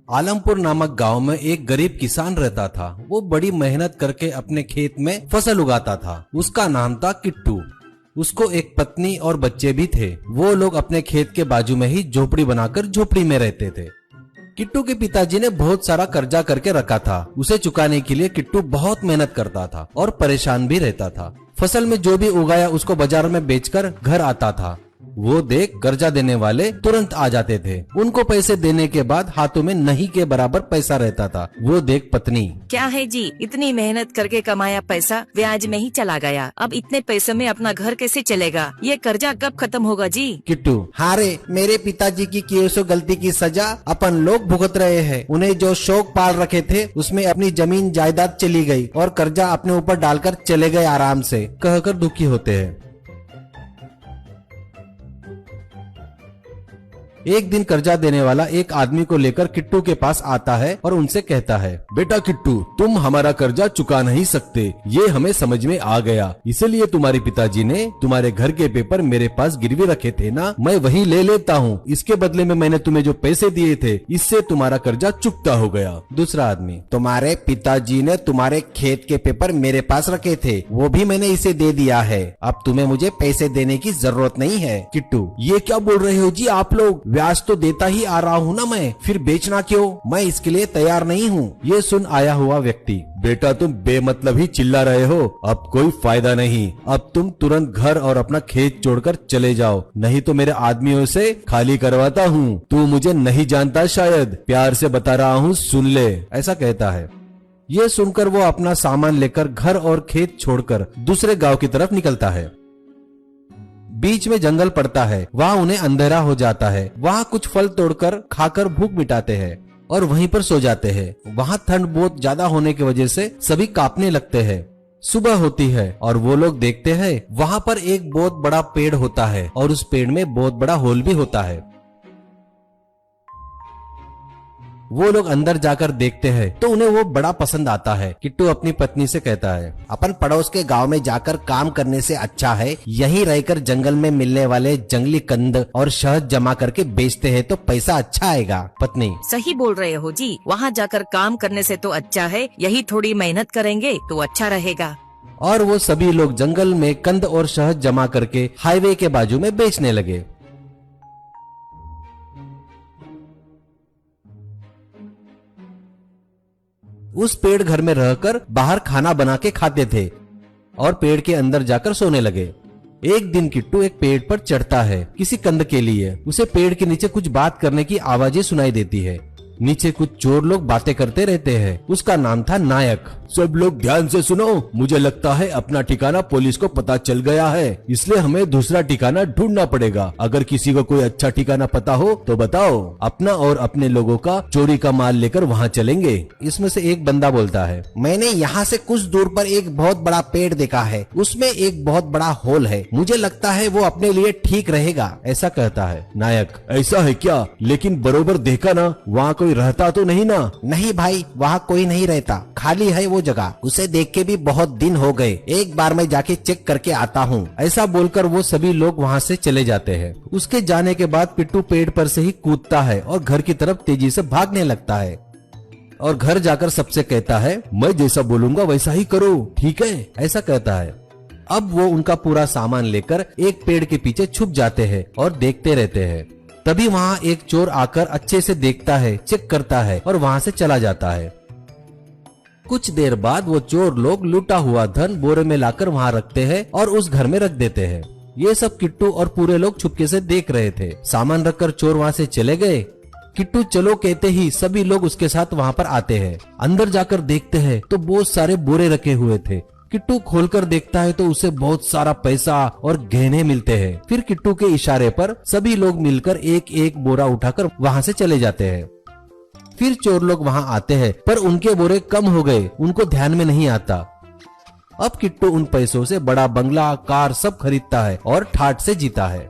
आलमपुर नामक गांव में एक गरीब किसान रहता था। वो बड़ी मेहनत करके अपने खेत में फसल उगाता था। उसका नाम था किट्टू। उसको एक पत्नी और बच्चे भी थे। वो लोग अपने खेत के बाजू में ही झोपड़ी बनाकर झोपड़ी में रहते थे। किट्टू के पिताजी ने बहुत सारा कर्जा करके रखा था। उसे चुकाने के लिए किट्टू बहुत मेहनत करता था और परेशान भी रहता था। फसल में जो भी उगाया उसको बाजार में बेचकर घर आता था। वो देख कर्जा देने वाले तुरंत आ जाते थे। उनको पैसे देने के बाद हाथों में नहीं के बराबर पैसा रहता था। वो देख पत्नी, क्या है जी, इतनी मेहनत करके कमाया पैसा ब्याज में ही चला गया। अब इतने पैसे में अपना घर कैसे चलेगा? ये कर्जा कब खत्म होगा जी? किट्टू, हारे मेरे पिताजी की किए सो गलती की सजा अपन लोग भुगत रहे हैं। उन्हें जो शौक पाल रखे थे उसमें अपनी जमीन जायदाद चली गई और कर्जा अपने ऊपर डालकर चले गए आराम से, कहकर दुखी होते हैं। एक दिन कर्जा देने वाला एक आदमी को लेकर किट्टू के पास आता है और उनसे कहता है, बेटा किट्टू, तुम हमारा कर्जा चुका नहीं सकते, ये हमें समझ में आ गया। इसीलिए तुम्हारे पिताजी ने तुम्हारे घर के पेपर मेरे पास गिरवी रखे थे ना, मैं वही ले लेता हूँ। इसके बदले में मैंने तुम्हें जो पैसे दिए थे, इससे तुम्हारा कर्जा चुकता हो गया। दूसरा आदमी, तुम्हारे पिताजी ने तुम्हारे खेत के पेपर मेरे पास रखे थे, वो भी मैंने इसे दे दिया है। अब तुम्हें मुझे पैसे देने की जरूरत नहीं है। किट्टू, ये क्या बोल रहे हो जी आप लोग? ब्याज तो देता ही आ रहा हूँ ना मैं, फिर बेचना क्यों? मैं इसके लिए तैयार नहीं हूँ। ये सुन आया हुआ व्यक्ति, बेटा तुम बेमतलब ही चिल्ला रहे हो, अब कोई फायदा नहीं। अब तुम तुरंत घर और अपना खेत छोड़कर चले जाओ, नहीं तो मेरे आदमियों से खाली करवाता हूँ। तू मुझे नहीं जानता शायद, प्यार से बता रहा हूँ, सुन ले, ऐसा कहता है। ये सुनकर वो अपना सामान लेकर घर और खेत छोड़कर दूसरे गांव की तरफ निकलता है। बीच में जंगल पड़ता है, वहाँ उन्हें अंधेरा हो जाता है। वहाँ कुछ फल तोड़कर खाकर भूख मिटाते हैं और वहीं पर सो जाते हैं। वहाँ ठंड बहुत ज्यादा होने की वजह से सभी कांपने लगते हैं। सुबह होती है और वो लोग देखते हैं वहाँ पर एक बहुत बड़ा पेड़ होता है और उस पेड़ में बहुत बड़ा होल भी होता है। वो लोग अंदर जाकर देखते हैं तो उन्हें वो बड़ा पसंद आता है। किट्टू अपनी पत्नी से कहता है, अपन पड़ोस के गांव में जाकर काम करने से अच्छा है यहीं रहकर जंगल में मिलने वाले जंगली कंद और शहद जमा करके बेचते हैं तो पैसा अच्छा आएगा। पत्नी, सही बोल रहे हो जी, वहाँ जाकर काम करने से तो अच्छा है यही थोड़ी मेहनत करेंगे तो अच्छा रहेगा। और वो सभी लोग जंगल में कंद और शहद जमा करके हाईवे के बाजू में बेचने लगे। उस पेड़ घर में रहकर बाहर खाना बना के खाते थे और पेड़ के अंदर जाकर सोने लगे। एक दिन किट्टू एक पेड़ पर चढ़ता है किसी कंद के लिए। उसे पेड़ के नीचे कुछ बात करने की आवाजें सुनाई देती है। नीचे कुछ चोर लोग बातें करते रहते हैं। उसका नाम था नायक। सब लोग ध्यान से सुनो, मुझे लगता है अपना ठिकाना पुलिस को पता चल गया है, इसलिए हमें दूसरा ठिकाना ढूंढना पड़ेगा। अगर किसी को कोई अच्छा ठिकाना पता हो तो बताओ, अपना और अपने लोगों का चोरी का माल लेकर वहाँ चलेंगे। इसमें से एक बंदा बोलता है, मैंने यहाँ से कुछ दूर पर एक बहुत बड़ा पेड़ देखा है, उसमें एक बहुत बड़ा होल है, मुझे लगता है वो अपने लिए ठीक रहेगा, ऐसा कहता है। नायक, ऐसा है क्या? लेकिन बरोबर देखा ना, वहाँ कोई रहता तो नहीं ना? नहीं भाई, वहाँ कोई नहीं रहता, खाली है वो जगह, उसे देख के भी बहुत दिन हो गए, एक बार मैं जाके चेक करके आता हूँ। ऐसा बोलकर वो सभी लोग वहाँ से चले जाते हैं। उसके जाने के बाद पिट्टू पेड़ पर से ही कूदता है और घर की तरफ तेजी से भागने लगता है और घर जाकर सबसे कहता है, मैं जैसा बोलूंगा वैसा ही करो, ठीक है, ऐसा कहता है। अब वो उनका पूरा सामान लेकर एक पेड़ के पीछे छुप जाते हैं और देखते रहते हैं। तभी वहाँ एक चोर आकर अच्छे से देखता है, चेक करता है और वहाँ से चला जाता है। कुछ देर बाद वो चोर लोग लूटा हुआ धन बोरे में लाकर वहाँ रखते हैं और उस घर में रख देते हैं। ये सब किट्टू और पूरे लोग छुपके से देख रहे थे। सामान रखकर चोर वहाँ से चले गए। किट्टू चलो कहते ही सभी लोग उसके साथ वहाँ पर आते हैं। अंदर जाकर देखते हैं तो बहुत सारे बोरे रखे हुए थे। किट्टू खोलकर देखता है तो उसे बहुत सारा पैसा और गहने मिलते हैं। फिर किट्टू के इशारे पर सभी लोग मिलकर एक एक बोरा उठाकर वहाँ से चले जाते हैं। फिर चोर लोग वहाँ आते हैं पर उनके बोरे कम हो गए, उनको ध्यान में नहीं आता। अब किट्टू उन पैसों से बड़ा बंगला, कार सब खरीदता है और ठाठ से जीता है।